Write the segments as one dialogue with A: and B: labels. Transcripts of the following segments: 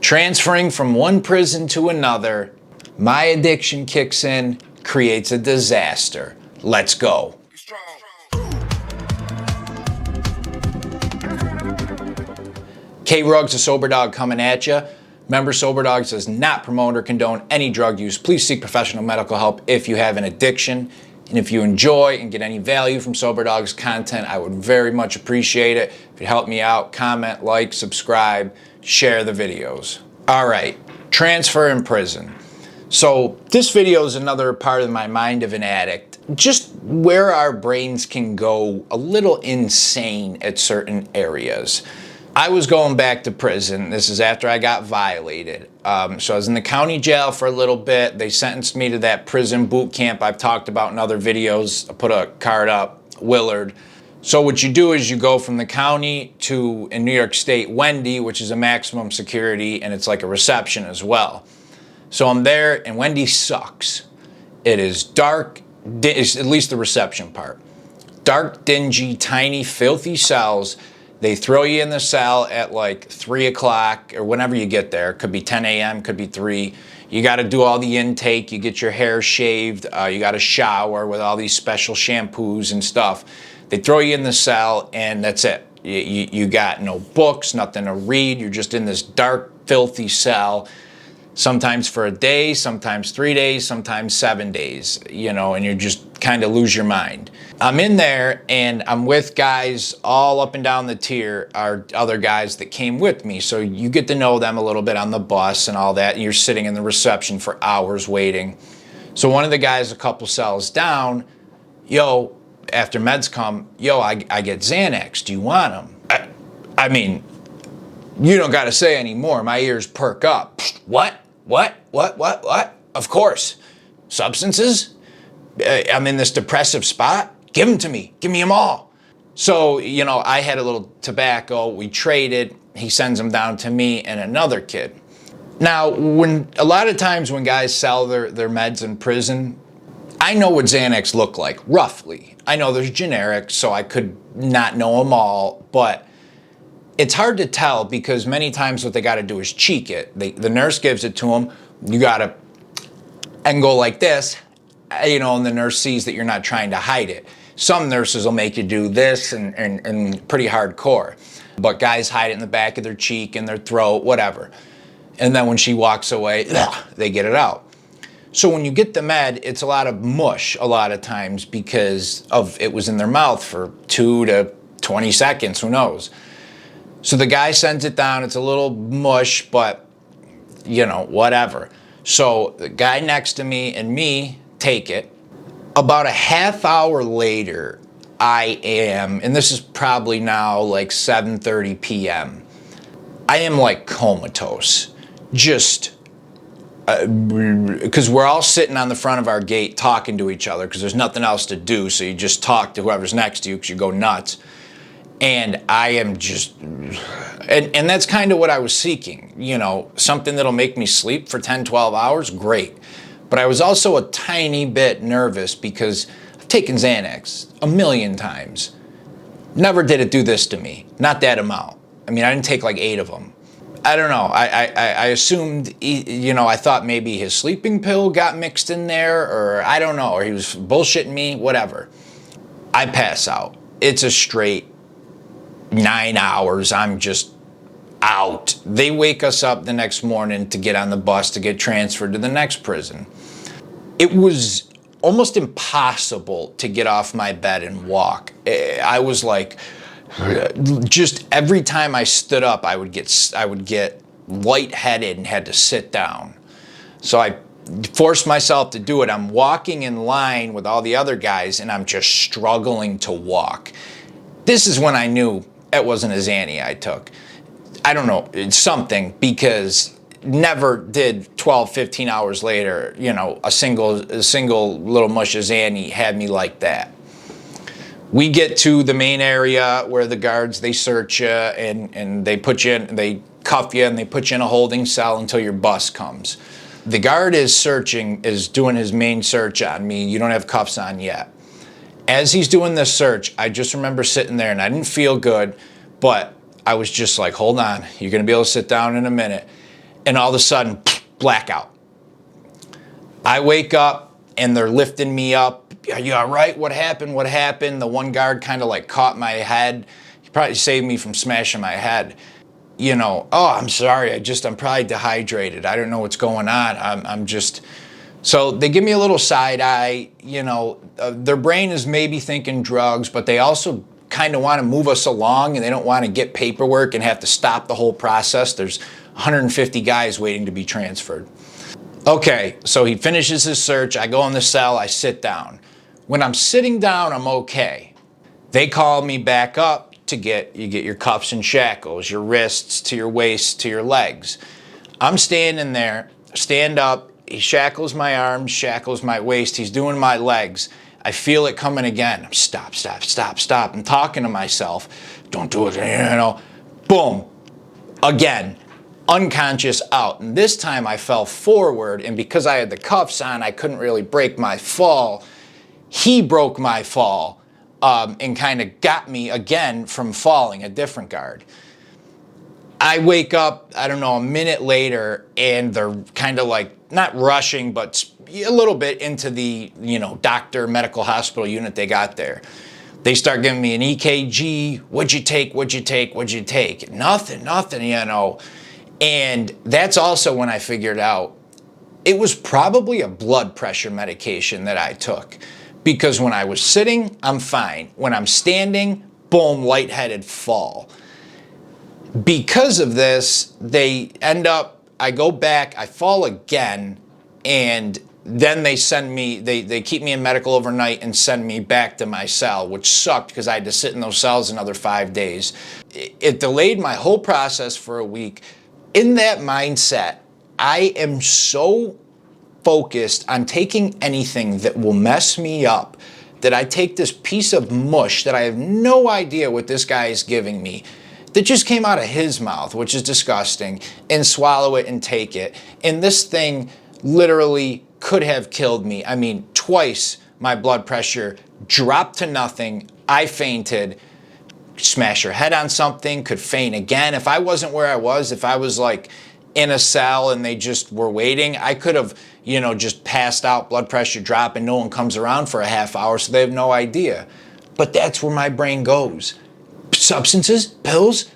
A: Transferring from one prison to another, my addiction kicks in, creates a disaster. Let's go. K-Rugs, a Soberdog coming at you. Remember, Soberdogs does not promote or condone any drug use. Please seek professional medical help if you have an addiction. And if you enjoy and get any value from Soberdogs content, I would very much appreciate it. If you'd help me out, comment, like, subscribe, share the videos. All right, transfer in prison. So this video is another part of my mind of an addict. Just where our brains can go a little insane at certain areas. I was going back to prison. This is after I got violated. So I was in the county jail for a little bit. They sentenced me to that prison boot camp I've talked about in other videos. I put a card up, Willard. So what you do is you go from the county to, in New York State, Wendy, which is a maximum security, and it's like a reception as well. So I'm there, and Wendy sucks. It is dark, at least the reception part. Dark, dingy, tiny, filthy cells. They throw you in the cell at like 3 o'clock or whenever you get there. Could be 10 a.m., could be 3. You got to do all the intake. You get your hair shaved. You got to shower with all these special shampoos and stuff. They throw you in the cell, and that's it. You got no books, nothing to read. You're just in this dark, filthy cell. Sometimes for a day, sometimes 3 days, sometimes 7 days, you know, and you just kind of lose your mind. I'm in there and I'm with guys all up and down the tier, are other guys that came with me. So you get to know them a little bit on the bus and all that. And you're sitting in the reception for hours waiting. So one of the guys a couple cells down, yo, after meds come, yo, I get Xanax. Do you want them? I mean, you don't got to say anymore. My ears perk up. What? What? Of course. Substances? I'm in this depressive spot? Give them to me. Give me them all. So, you know, I had a little tobacco. We traded. He sends them down to me and another kid. Now, a lot of times when guys sell their meds in prison, I know what Xanax look like, roughly. I know there's generics, so I could not know them all, but it's hard to tell because many times what they got to do is cheek it. The nurse gives it to them. You got to and go like this, you know, and the nurse sees that you're not trying to hide it. Some nurses will make you do this and pretty hardcore. But guys hide it in the back of their cheek, in their throat, whatever. And then when she walks away, they get it out. So when you get the med, it's a lot of mush a lot of times because of it was in their mouth for 2 to 20 seconds, who knows. So the guy sends it down. It's a little mush, but, you know, whatever. So the guy next to me and me take it. About a half hour later, I am, and this is probably now like 7:30 p.m., I am like comatose. Just, because we're all sitting on the front of our gate talking to each other because there's nothing else to do. So you just talk to whoever's next to you because you go nuts. And I am just, and that's kind of what I was seeking, you know, something that'll make me sleep for 10, 12 hours, great. But I was also a tiny bit nervous because I've taken Xanax a million times. Never did it do this to me, not that amount. I mean, I didn't take like 8 of them. I don't know, I assumed, you know, I thought maybe his sleeping pill got mixed in there, or I don't know, or he was bullshitting me, whatever. I pass out. It's a straight 9 hours, I'm just out. They wake us up the next morning to get on the bus to get transferred to the next prison. It was almost impossible to get off my bed and walk. I was like, just every time I stood up, I would get lightheaded and had to sit down. So I forced myself to do it. I'm walking in line with all the other guys, and I'm just struggling to walk. This is when I knew it wasn't a Xanny I took. I don't know, it's something, because never did 12, 15 hours later, you know, a single little mush of Xanny had me like that. We get to the main area where the guards, they search you and they put you in, they cuff you and they put you in a holding cell until your bus comes. The guard is doing his main search on me. You don't have cuffs on yet. As he's doing this search, I just remember sitting there and I didn't feel good, but I was just like, hold on, you're gonna be able to sit down in a minute. and all of a sudden, blackout. I wake up and they're lifting me up. Are you all right? What happened? What happened? The one guard kind of like caught my head. He probably saved me from smashing my head. You know, oh, I'm sorry. I'm probably dehydrated. I don't know what's going on. I'm just, so they give me a little side eye. You know, their brain is maybe thinking drugs, but they also kind of want to move us along, and they don't want to get paperwork and have to stop the whole process. There's 150 guys waiting to be transferred. Okay, so he finishes his search. I go in the cell, I sit down. When I'm sitting down, I'm okay. They call me back up to you get your cuffs and shackles, your wrists to your waist to your legs. I'm standing there, stand up, he shackles my arms, shackles my waist, he's doing my legs. I feel it coming again. I'm stop. I'm talking to myself. Don't do it, you know. Boom. Again. Unconscious out. And this time I fell forward, and because I had the cuffs on, I couldn't really break my fall. He broke my fall and kind of got me again from falling, a different guard. I wake up, I don't know, a minute later, and they're kind of like, not rushing, but a little bit into the, you know, doctor, medical hospital unit they got there. They start giving me an EKG. What'd you take? Nothing, you know. And that's also when I figured out it was probably a blood pressure medication that I took. Because when I was sitting, I'm fine. When I'm standing, boom, lightheaded fall. Because of this, I go back, I fall again, and then they send me, they keep me in medical overnight and send me back to my cell, which sucked because I had to sit in those cells another 5 days. It delayed my whole process for a week. In that mindset, I am so focused on taking anything that will mess me up that I take this piece of mush that I have no idea what this guy is giving me, that just came out of his mouth, which is disgusting, and swallow it and take it. And this thing literally could have killed me. I mean, twice my blood pressure dropped to nothing. I fainted. Smash your head on something, could faint again. If I wasn't where I was, if I was like in a cell and they just were waiting, I could have, you know, just passed out, blood pressure drop, and no one comes around for a half hour, so they have no idea. But that's where my brain goes. Substances, pills,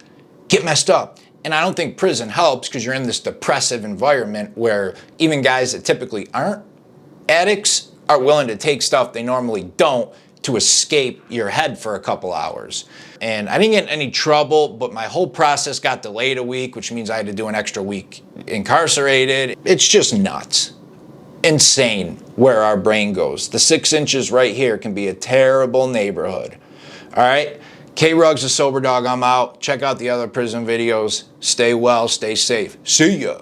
A: get messed up. And I don't think prison helps because you're in this depressive environment where even guys that typically aren't addicts are willing to take stuff they normally don't to escape your head for a couple hours. And I didn't get in any trouble, but my whole process got delayed a week, which means I had to do an extra week incarcerated. It's just nuts. Insane where our brain goes. The 6 inches right here can be a terrible neighborhood. All right? K-Rugs, the Soberdog, I'm out. Check out the other prison videos. Stay well, stay safe. See ya.